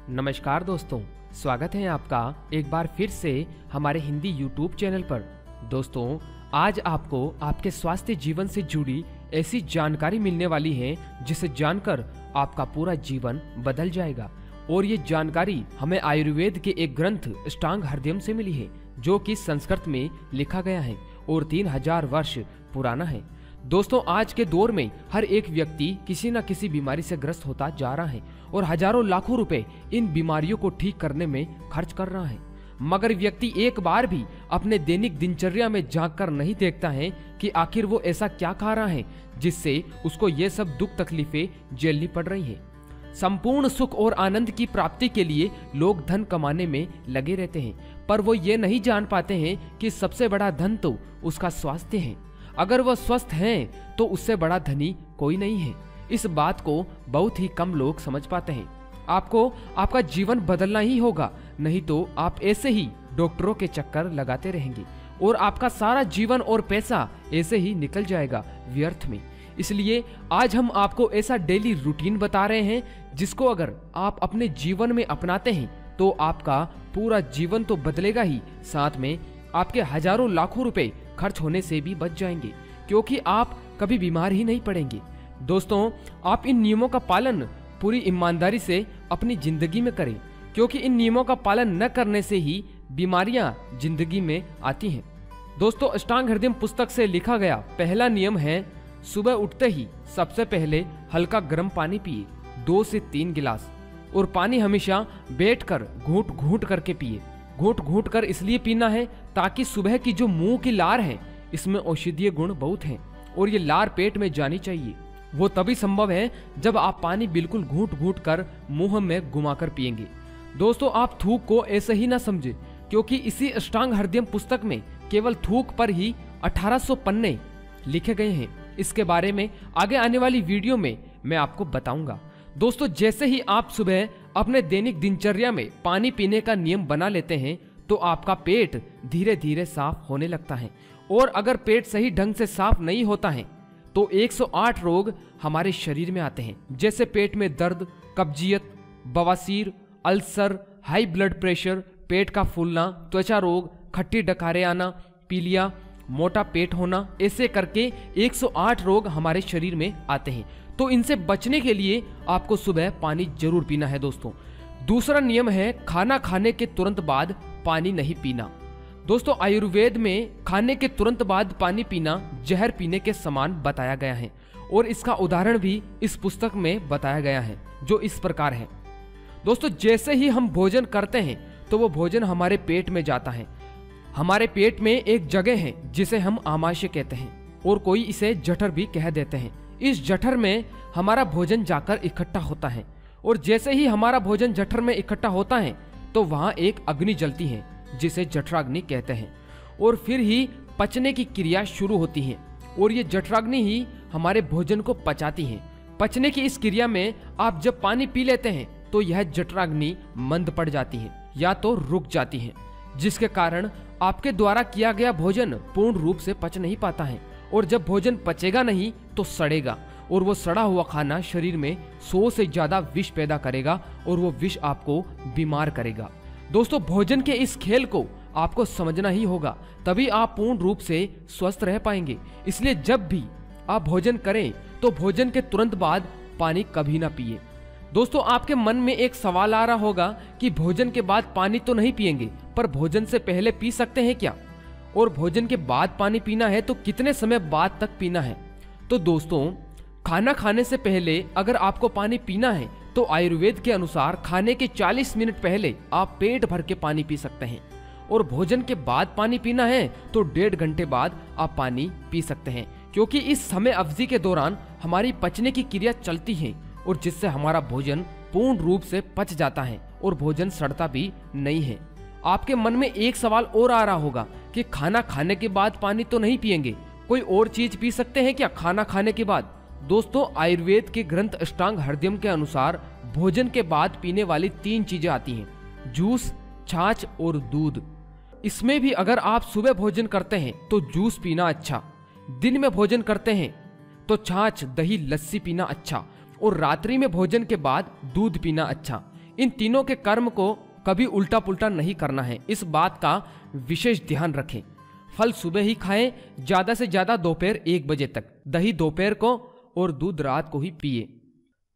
नमस्कार दोस्तों, स्वागत है आपका एक बार फिर से हमारे हिंदी YouTube चैनल पर। दोस्तों, आज आपको आपके स्वास्थ्य जीवन से जुड़ी ऐसी जानकारी मिलने वाली है जिसे जानकर आपका पूरा जीवन बदल जाएगा। और ये जानकारी हमें आयुर्वेद के एक ग्रंथ अष्टांग हृदयम से मिली है, जो कि संस्कृत में लिखा गया है और 3000 वर्ष पुराना है। दोस्तों, आज के दौर में हर एक व्यक्ति किसी न किसी बीमारी से ग्रस्त होता जा रहा है और हजारों लाखों रुपए इन बीमारियों को ठीक करने में खर्च कर रहा है, मगर व्यक्ति एक बार भी अपने दैनिक दिनचर्या में झांक कर नहीं देखता है कि आखिर वो ऐसा क्या खा रहा है जिससे उसको ये सब दुख तकलीफें झेलनी पड़ रही हैं। संपूर्ण सुख और आनंद की प्राप्ति के लिए लोग धन कमाने में लगे रहते हैं, पर वो ये नहीं जान पाते हैं कि सबसे बड़ा धन तो उसका स्वास्थ्य है। अगर वह स्वस्थ हैं तो उससे बड़ा धनी कोई नहीं है। इस बात को बहुत ही कम लोग समझ पाते हैं। आपको आपका जीवन बदलना ही होगा, नहीं तो आप ऐसे ही डॉक्टरों के चक्कर लगाते रहेंगे और आपका सारा जीवन और पैसा ऐसे ही निकल जाएगा व्यर्थ में। इसलिए आज हम आपको ऐसा डेली रूटीन बता रहे हैं जिसको अगर आप अपने जीवन में अपनाते हैं तो आपका पूरा जीवन तो बदलेगा ही, साथ में आपके हजारों लाखों रुपए खर्च होने से भी बच जाएंगे, क्योंकि आप कभी बीमार ही नहीं पड़ेंगे। दोस्तों, आप इन नियमों का पालन पूरी ईमानदारी से अपनी जिंदगी में करें, क्योंकि इन नियमों का पालन न करने से ही बीमारियां जिंदगी में आती हैं। दोस्तों, अष्टांग हृदयम पुस्तक से लिखा गया पहला नियम है, सुबह उठते ही सबसे पहले हल्का गर्म पानी पिए, 2 से 3 गिलास, और पानी हमेशा बैठकर घूंट घूंट करके पिए। घूंट घूंट कर इसलिए पीना है ताकि सुबह की जो मुंह की लार है इसमें औषधीय गुण बहुत हैं और ये लार पेट में जानी चाहिए। वो तभी संभव है जब आप पानी बिल्कुल घूंट घूंट कर मुंह में घुमाकर पिएंगे। दोस्तों, आप थूक को ऐसे ही ना समझे, क्योंकि इसी अष्टांग हृदयम पुस्तक में केवल थूक पर ही 1800 पन्ने लिखे गए हैं। इसके बारे में आगे आने वाली वीडियो में मैं आपको बताऊंगा। दोस्तों, जैसे ही आप सुबह अपने दैनिक दिनचर्या में पानी पीने का नियम बना लेते हैं तो आपका पेट धीरे धीरे साफ होने लगता है, और अगर पेट सही ढंग से साफ नहीं होता है तो 108 रोग हमारे शरीर में आते हैं, जैसे पेट में दर्द, कब्जियत, बवासीर, अल्सर, हाई ब्लड प्रेशर, पेट का फूलना, त्वचा रोग, खट्टी डकारे आना, पीलिया, मोटा पेट होना। ऐसे करके 108 रोग हमारे शरीर में आते हैं। तो इनसे बचने के लिए आपको सुबह पानी जरूर पीना है। दोस्तों, दूसरा नियम है, खाना खाने के तुरंत बाद पानी नहीं पीना। दोस्तों, आयुर्वेद में खाने के तुरंत बाद पानी पीना जहर पीने के समान बताया गया है, और इसका उदाहरण भी इस पुस्तक में बताया गया है, जो इस प्रकार है। दोस्तों, जैसे ही हम भोजन करते हैं तो वो भोजन हमारे पेट में जाता है। हमारे पेट में एक जगह है जिसे हम आमाशय कहते हैं, और कोई इसे जठर भी कह देते हैं। इस जठर में हमारा भोजन जाकर इकट्ठा होता है, और जैसे ही हमारा भोजन जठर में इकट्ठा होता है तो वहां एक अग्नि जलती है जिसे जठराग्नि कहते हैं, और फिर ही पचने की क्रिया शुरू होती है, और ये जठराग्नि ही हमारे भोजन को पचाती है। पचने की इस क्रिया में आप जब पानी पी लेते हैं तो यह जठराग्नि मंद पड़ जाती है या तो रुक जाती है, जिसके कारण आपके द्वारा किया गया भोजन पूर्ण रूप से पच नहीं पाता है, और जब भोजन पचेगा नहीं तो सड़ेगा, और वो सड़ा हुआ खाना शरीर में 100 से ज्यादा विष पैदा करेगा, और वो विष आपको बीमार करेगा। दोस्तों, भोजन के इस खेल को आपको समझना ही होगा, तभी आप पूर्ण रूप से स्वस्थ रह पाएंगे। इसलिए जब भी आप भोजन करें तो भोजन के तुरंत बाद पानी कभी ना पिए। दोस्तों, आपके मन में एक सवाल आ रहा होगा कि भोजन के बाद पानी तो नहीं पिएंगे, पर भोजन से पहले पी सकते हैं क्या? और भोजन के बाद पानी पीना है तो कितने समय बाद तक पीना है? तो दोस्तों, खाना खाने से पहले अगर आपको पानी पीना है तो आयुर्वेद के अनुसार खाने के 40 मिनट पहले आप पेट भर के पानी पी सकते हैं, और भोजन के बाद पानी पीना है तो 1.5 घंटे बाद आप पानी पी सकते हैं, क्योंकि इस समय अवधि के दौरान हमारी पचने की क्रिया चलती है, और जिससे हमारा भोजन पूर्ण रूप से पच जाता है और भोजन सड़ता भी नहीं है। आपके मन में एक सवाल और आ रहा होगा कि खाना खाने के बाद पानी तो नहीं पिएंगे, कोई और चीज पी सकते हैं क्या खाना खाने के बाद? दोस्तों, आयुर्वेद के ग्रंथ अष्टांग हृदयम के अनुसार भोजन के बाद पीने वाली 3 चीजें आती हैं, जूस, छाछ और दूध। इसमें भी अगर आप सुबह भोजन करते हैं तो जूस पीना अच्छा, दिन में भोजन करते हैं तो छाछ, दही, लस्सी पीना अच्छा, और रात्रि में भोजन के बाद दूध पीना अच्छा। इन तीनों के कर्म को कभी उल्टा पुल्टा नहीं करना है, इस बात का विशेष ध्यान रखें। फल सुबह ही खाएं, ज्यादा से ज्यादा दोपहर 1 बजे तक, दही दोपहर को और दूध रात को ही पिए।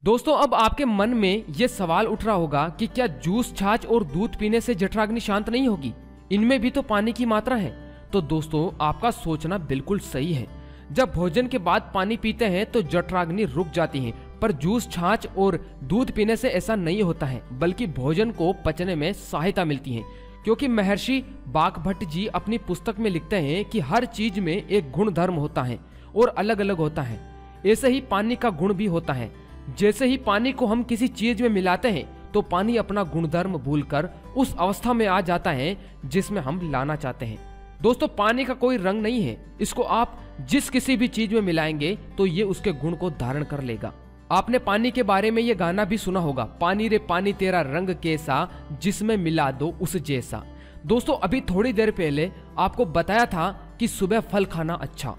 दोस्तों, अब आपके मन में यह सवाल उठ रहा होगा कि क्या जूस, छाछ और दूध पीने से जठराग्नि शांत नहीं होगी? इनमें भी तो पानी की मात्रा है। तो दोस्तों, आपका सोचना बिल्कुल सही है। जब भोजन के बाद पानी पीते हैं तो जठराग्नि रुक जाती है, पर जूस, छाछ और दूध पीने से ऐसा नहीं होता है, बल्कि भोजन को पचने में सहायता मिलती है। क्योंकि महर्षि बाघभट्ट जी अपनी पुस्तक में लिखते हैं कि हर चीज में एक गुण धर्म होता है और अलग अलग होता है। ऐसे ही पानी का गुण भी होता है। जैसे ही पानी को हम किसी चीज में मिलाते हैं तो पानी अपना गुणधर्म भूलकर उस अवस्था में आ जाता है जिसमें हम लाना चाहते हैं। दोस्तों, पानी का कोई रंग नहीं है, इसको आप जिस किसी भी चीज में मिलाएंगे तो ये उसके गुण को धारण कर लेगा। आपने पानी के बारे में ये गाना भी सुना होगा, पानी रे पानी तेरा रंग कैसा, जिसमें मिला दो उस जैसा। दोस्तों, अभी थोड़ी देर पहले आपको बताया था कि सुबह फल खाना अच्छा,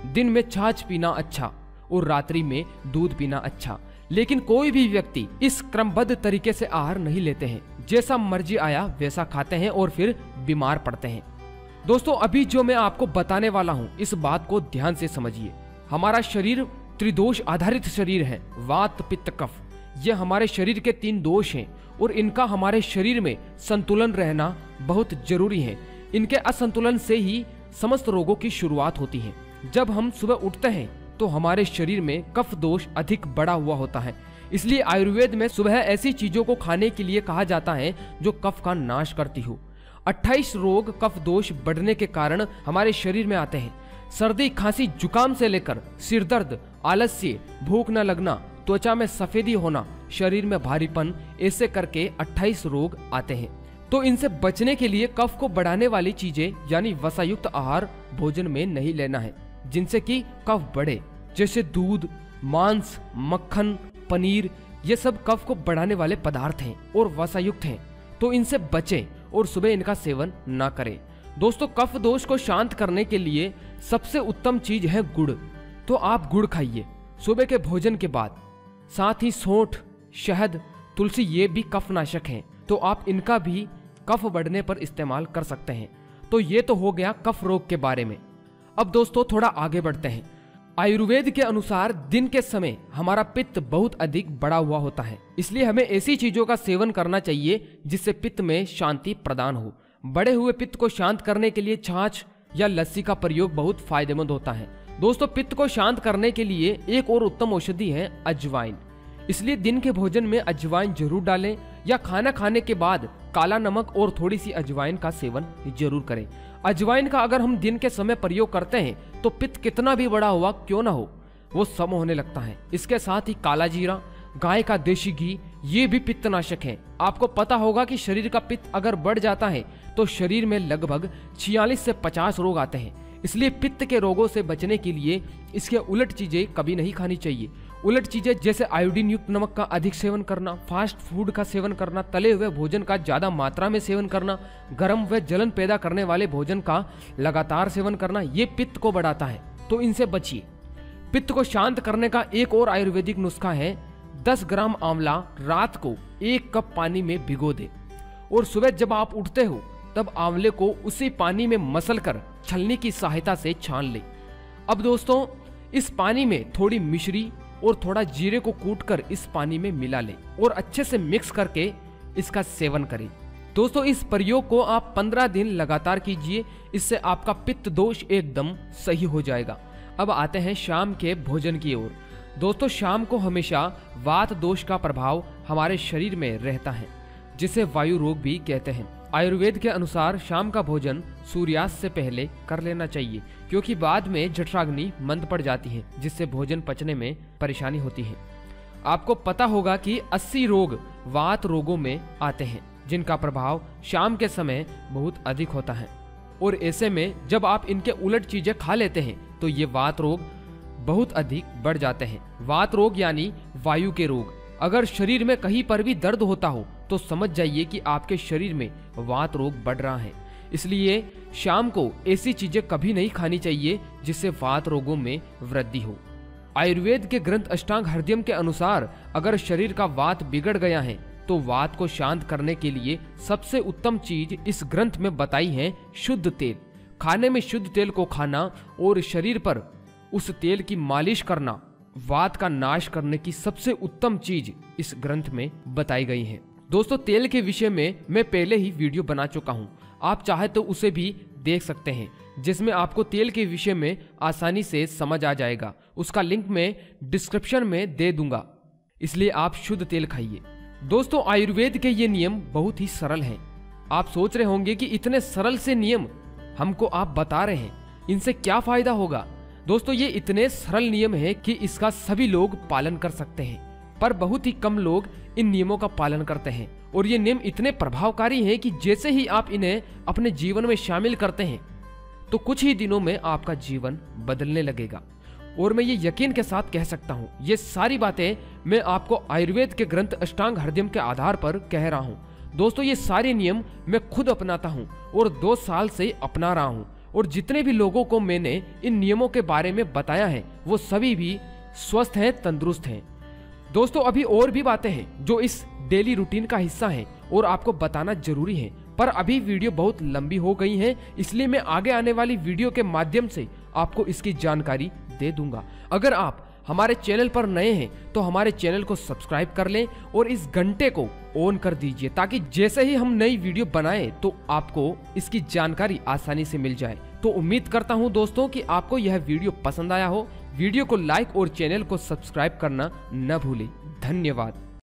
दिन में छाछ पीना अच्छा और रात्रि में दूध पीना अच्छा। लेकिन कोई भी व्यक्ति इस क्रमबद्ध तरीके से आहार नहीं लेते हैं, जैसा मर्जी आया वैसा खाते हैं और फिर बीमार पड़ते हैं। दोस्तों, अभी जो मैं आपको बताने वाला हूँ, इस बात को ध्यान से समझिए। हमारा शरीर त्रिदोष आधारित शरीर है, वात, पित्त, कफ। ये हमारे शरीर के 3 दोष हैं और इनका हमारे शरीर में संतुलन रहना बहुत जरूरी है। इनके असंतुलन से ही समस्त रोगों की शुरुआत होती है। जब हम सुबह उठते हैं तो हमारे शरीर में कफ दोष अधिक बढ़ा हुआ होता है। इसलिए आयुर्वेद में सुबह ऐसी चीजों को खाने के लिए कहा जाता है जो कफ का नाश करती हो। 28 रोग कफ दोष बढ़ने के कारण हमारे शरीर में आते हैं। सर्दी, खांसी, जुकाम से लेकर सिर दर्द, आलस्य, भूख न लगना, त्वचा में सफेदी होना, शरीर में भारीपन, ऐसे करके 28 रोग आते हैं। तो इनसे बचने के लिए कफ को बढ़ाने वाली चीजें यानी वसायुक्त आहार भोजन में नहीं लेना है, जिनसे कि कफ बढ़े। जैसे दूध, मांस, मक्खन, पनीर, ये सब कफ को बढ़ाने वाले पदार्थ हैं और वसायुक्त हैं, तो इनसे बचें और सुबह इनका सेवन ना करें। दोस्तों, कफ दोष को शांत करने के लिए सबसे उत्तम चीज है गुड़। तो आप गुड़ खाइए सुबह के भोजन के बाद। साथ ही सौंठ, शहद, तुलसी, ये भी कफनाशक हैं, तो आप इनका भी कफ बढ़ने पर इस्तेमाल कर सकते हैं। तो ये तो हो गया कफ रोग के बारे में। अब दोस्तों, थोड़ा आगे बढ़ते हैं। आयुर्वेद के अनुसार दिन के समय हमारा पित्त बहुत अधिक बढ़ा हुआ होता है, इसलिए हमें ऐसी चीजों का सेवन करना चाहिए जिससे पित्त में शांति प्रदान हो। बढ़े हुए पित्त को शांत करने के लिए छाछ या लस्सी का प्रयोग बहुत फायदेमंद होता है। दोस्तों, पित्त को शांत करने के लिए एक और उत्तम औषधि है अजवाइन। इसलिए दिन के भोजन में अजवाइन जरूर डालें या खाना खाने के बाद काला नमक और थोड़ी सी अजवाइन का सेवन जरूर करें। अजवाइन का अगर हम दिन के समय प्रयोग करते हैं तो पित्त कितना भी बड़ा हुआ क्यों ना हो, वो सम होने लगता है। इसके साथ ही काला जीरा, गाय का देशी घी, ये भी पित्तनाशक है। आपको पता होगा कि शरीर का पित्त अगर बढ़ जाता है तो शरीर में लगभग 46 से 50 रोग आते हैं। इसलिए पित्त के रोगों से बचने के लिए इसके उलट चीजें कभी नहीं खानी चाहिए। उलट चीजें जैसे आयोडीन युक्त नमक का अधिक सेवन करना, फास्ट फूड का सेवन करना, तले हुए भोजन का ज्यादा मात्रा में सेवन करना, गर्म व जलन पैदा करने वाले भोजन का लगातार सेवन करना, ये पित्त को बढ़ाता है, तो इनसे बचिए। पित्त को शांत करने का एक और आयुर्वेदिक नुस्खा है, 10 ग्राम आंवला रात को 1 कप पानी में भिगो दे और सुबह जब आप उठते हो तब आंवले को उसी पानी में मसल कर छलनी की सहायता से छान ले। अब दोस्तों, इस पानी में थोड़ी मिश्री और थोड़ा जीरे को कूटकर इस पानी में मिला लें और अच्छे से मिक्स करके इसका सेवन करें। दोस्तों, इस प्रयोग को आप 15 दिन लगातार कीजिए, इससे आपका पित्त दोष एकदम सही हो जाएगा। अब आते हैं शाम के भोजन की ओर। दोस्तों, शाम को हमेशा वात दोष का प्रभाव हमारे शरीर में रहता है, जिसे वायु रोग भी कहते हैं। आयुर्वेद के अनुसार शाम का भोजन सूर्यास्त से पहले कर लेना चाहिए, क्योंकि बाद में जठराग्नि मंद पड़ जाती है, जिससे भोजन पचने में परेशानी होती है। आपको पता होगा कि 80 रोग वात रोगों में आते हैं, जिनका प्रभाव शाम के समय बहुत अधिक होता है। और ऐसे में जब आप इनके उलट चीजें खा लेते हैं तो ये वात रोग बहुत अधिक बढ़ जाते हैं। वात रोग यानी वायु के रोग। अगर शरीर में कहीं पर भी दर्द होता हो तो समझ जाइए कि आपके शरीर में वात रोग बढ़ रहा है। इसलिए शाम को ऐसी चीजें कभी नहीं खानी चाहिए जिससे वात रोगों में वृद्धि हो। आयुर्वेद के ग्रंथ अष्टांग हृदयम के अनुसार अगर शरीर का वात बिगड़ गया है तो वात को शांत करने के लिए सबसे उत्तम चीज इस ग्रंथ में बताई है शुद्ध तेल। खाने में शुद्ध तेल को खाना और शरीर पर उस तेल की मालिश करना वात का नाश करने की सबसे उत्तम चीज इस ग्रंथ में बताई गई है। दोस्तों, तेल के विषय में मैं पहले ही वीडियो बना चुका हूं, आप चाहे तो उसे भी देख सकते हैं, जिसमें आपको तेल के विषय में आसानी से समझ आ जाएगा। उसका लिंक मैं डिस्क्रिप्शन में दे दूंगा, इसलिए आप शुद्ध तेल खाइए। दोस्तों, आयुर्वेद के ये नियम बहुत ही सरल हैं। आप सोच रहे होंगे कि इतने सरल से नियम हमको आप बता रहे हैं, इनसे क्या फायदा होगा। दोस्तों, ये इतने सरल नियम हैं कि इसका सभी लोग पालन कर सकते हैं, पर बहुत ही कम लोग इन नियमों का पालन करते हैं। और ये नियम इतने प्रभावकारी हैं कि जैसे ही आप इन्हें अपने जीवन में शामिल करते हैं तो कुछ ही दिनों में आपका जीवन बदलने लगेगा। और मैं ये यकीन के साथ कह सकता हूँ, ये सारी बातें मैं आपको आयुर्वेद के ग्रंथ अष्टांग हृदयम के आधार पर कह रहा हूँ। दोस्तों, ये सारे नियम मैं खुद अपनाता हूँ और 2 साल से अपना रहा हूँ। और जितने भी लोगों को मैंने इन नियमों के बारे में बताया है वो सभी भी स्वस्थ हैं, तंदुरुस्त हैं। दोस्तों, अभी और भी बातें हैं जो इस डेली रूटीन का हिस्सा हैं और आपको बताना जरूरी है, पर अभी वीडियो बहुत लंबी हो गई है, इसलिए मैं आगे आने वाली वीडियो के माध्यम से आपको इसकी जानकारी दे दूंगा। अगर आप हमारे चैनल पर नए हैं तो हमारे चैनल को सब्सक्राइब कर लें और इस घंटे को ऑन कर दीजिए, ताकि जैसे ही हम नई वीडियो बनाएं तो आपको इसकी जानकारी आसानी से मिल जाए। तो उम्मीद करता हूं दोस्तों कि आपको यह वीडियो पसंद आया हो। वीडियो को लाइक और चैनल को सब्सक्राइब करना न भूलें। धन्यवाद।